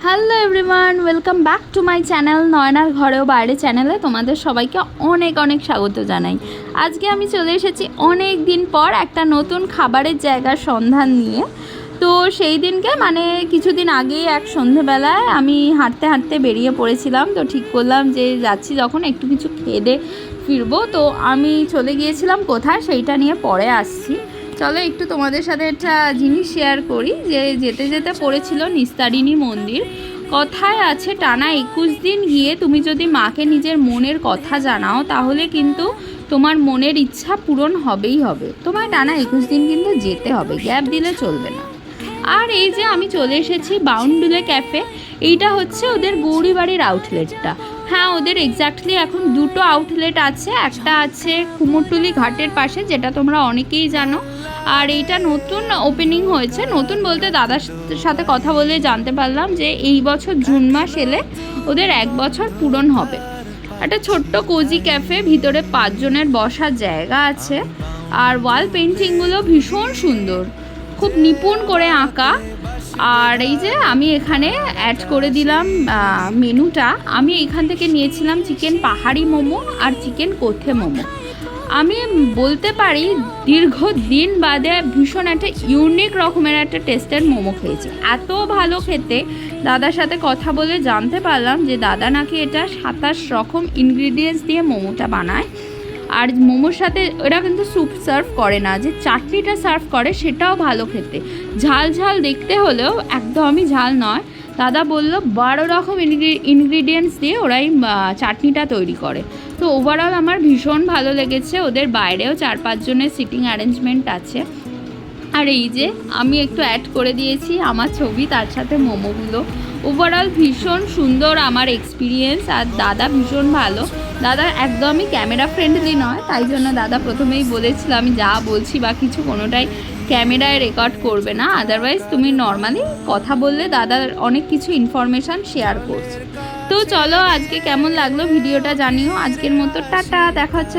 Hello everyone, welcome back to my channel Nayanar ঘরেও বাইরে চ্যানেলে তোমাদের সবাইকে অনেক অনেক স্বাগত জানাই। আজকে আমি চলে এসেছি অনেক দিন পর একটা নতুন খাবারের জায়গার সন্ধান নিয়ে। তো সেই দিনকে কিছুদিন আগেই এক সন্ধেবেলায় আমি হাঁটতে হাঁটতে বেরিয়ে পড়েছিলাম। তো ঠিক করলাম যে যাচ্ছি যখন একটু কিছু খেয়ে দিয়ে ফিরবো। তো আমি চলে গিয়েছিলাম কোথায় সেইটা নিয়ে পরে আসছি। চলো একটু তোমাদের সাথে একটা জিনিস শেয়ার করি যে যেতে যেতে পড়েছিল নিস্তারিণী মন্দির। কথায় আছে টানা 21 দিন গিয়ে তুমি যদি মাকে নিজের মনের কথা জানাও তাহলে কিন্তু তোমার মনের ইচ্ছা পূরণ হবেই হবে। তোমার টানা 21 দিন কিন্তু যেতে হবে, গ্যাপ দিলে চলবে না। আর এই যে আমি চলে এসেছি বাউন্ডুলে ক্যাফে। এইটা হচ্ছে ওদের গৌরীবাড়ির আউটলেটটা। হ্যাঁ, ওদের এক্স্যাক্টলি এখন দুটো আউটলেট আছে। একটা আছে কুমোরটুলি ঘাটের পাশে, যেটা তোমরা অনেকেই জানো। আর এইটা নতুন ওপেনিং হয়েছে। নতুন বলতে দাদার সাথে কথা বলে জানতে পারলাম যে এই বছর জুন মাস এলে ওদের 1 বছর পূরণ হবে। একটা ছোট্ট কোজি ক্যাফে, ভিতরে 5 জনের বসার জায়গা আছে। আর ওয়াল পেন্টিংগুলো ভীষণ সুন্দর, খুব নিপুণ করে আঁকা। আর এই যে আমি এখানে অ্যাড করে দিলাম মেনুটা। আমি এখান থেকে নিয়েছিলাম চিকেন পাহাড়ি মোমো আর চিকেন কোথে মোমো। আমি বলতে পারি দীর্ঘদিন বাদে ভীষণ একটা ইউনিক রকমের একটা টেস্টের মোমো খেয়েছি। এত ভালো খেতে। দাদার সাথে কথা বলে জানতে পারলাম যে দাদা নাকি এটা 27 রকম ইনগ্রিডিয়েন্টস দিয়ে মোমোটা বানায়। আর মোমোর সাথে ওরা কিন্তু স্যুপ সার্ভ করে না, যে চাটনিটা সার্ভ করে সেটাও ভালো খেতে। ঝাল ঝাল দেখতে হলেও একদমই ঝাল নয়। দাদা বললো 12 রকম ইনগ্রিডিয়েন্টস দিয়ে ওরাই চাটনিটা তৈরি করে। তো ওভারঅল আমার ভীষণ ভালো লেগেছে। ওদের বাইরেও 4-5 জনের সিটিং অ্যারেঞ্জমেন্ট আছে। আর এই যে আমি একটু অ্যাড করে দিয়েছি আমার ছবি, তার সাথে মোমোগুলো। ওভারঅল ভীষণ সুন্দর আমার এক্সপিরিয়েন্স। আর দাদা ভীষণ ভালো। দাদা একদমই ক্যামেরা ফ্রেন্ডলি নয়, তাই জন্য দাদা প্রথমেই বলেছিল আমি যা বলছি বা কিছু কোনোটাই ক্যামেরায় রেকর্ড করবে না। আদারওয়াইজ তুমি নর্মালি কথা বললে দাদার অনেক কিছু ইনফরমেশান শেয়ার করছে। তো চলো আজকে কেমন লাগলো ভিডিওটা জানিও। আজকের মতো টাটা, দেখা হচ্ছে।